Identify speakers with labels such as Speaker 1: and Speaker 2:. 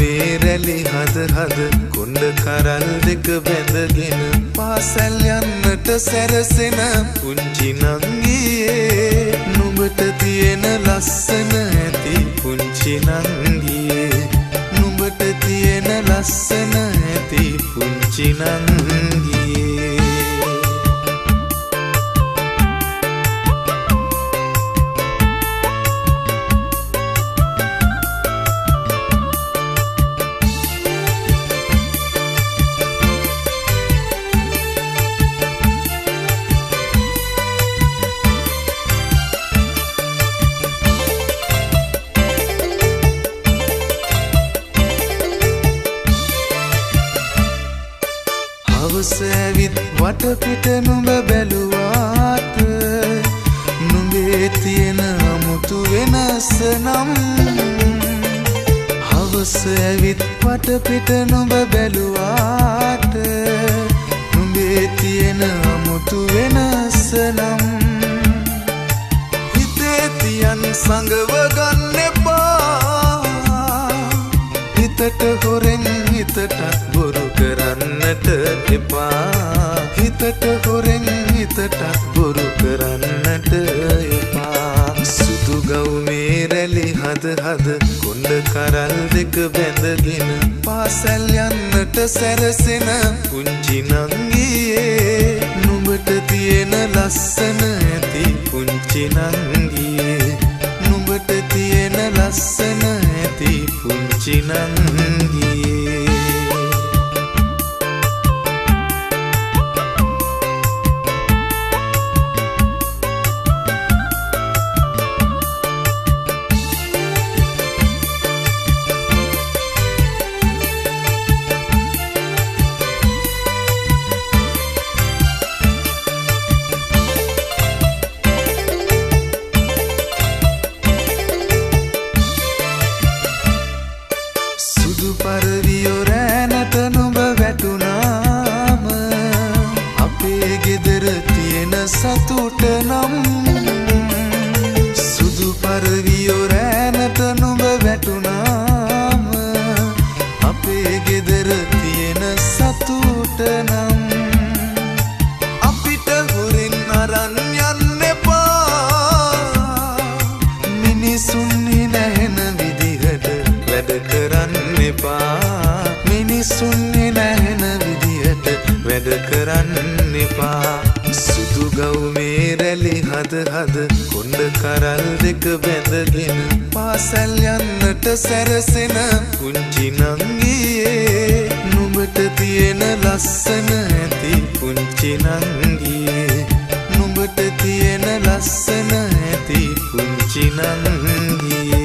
Speaker 1: ගවුමේ රැලි හද හද කොණ්ඩ කරල් දෙක බැඳගෙන පාසල් යන්නට සැරසෙන පුංචි නංගියේ නුඹට තියෙන ලස්සන ඇති පුංචි නංගියේ නුඹට තියෙන ලස්සන ඇති පුංචි නංගියේ සැවිත් වටපිට නුඹ බැලුවාට නුඹේ තියෙන අමුතු වෙනස නම් හවස ඇවිත් වටපිට නුඹ බැලුවාට නුඹේ තියෙන අමුතු වෙනස නම් හිතේ තියන් සංගව ගන්න එපා හිතට හොරෙන් හිතට බොරු කරන්නට එපා හිතට හොරෙන් හිතට බොරු කරන්නට එපා සුදු ගවුමේ රැලි හද හද කොණ්ඩ කරල් දෙක බැඳගෙන පාසල් යන්නට සැරසෙන පුංචි නංගියේ නුඹට තියෙන ලස්සන ඇති පුංචි නංගියේ නුඹට තියෙන ලස්සන ඇති පුංචි නංගියේ පරවියෝ රෑනට නුඹ වැටුනාම අපේ ගෙදර තියෙන සතුට නම් සුදු පරවියෝ රෑනට නුඹ වැටුනාම අපේ ගෙදර තියෙන සතුට නම් අපිට හොරෙන් අරන් යන්න එපා මිනිසුන්හි නැහෙන විදිහට වැඩ කරන්න මිනිසුන්හි නැහෙන විදිහට වැඩ කරන්න එපා සුදු ගවුමේ රැලි හද හද කොණ්ඩ කරල් දෙක බැඳගෙන පාසල් යන්නට සැරසෙන පුංචි නංගියේ නුඹට තියෙන ලස්සන ඇති පුංචි නංගියේ නුඹට තියෙන ලස්සන ඇති පුංචි නංගියේ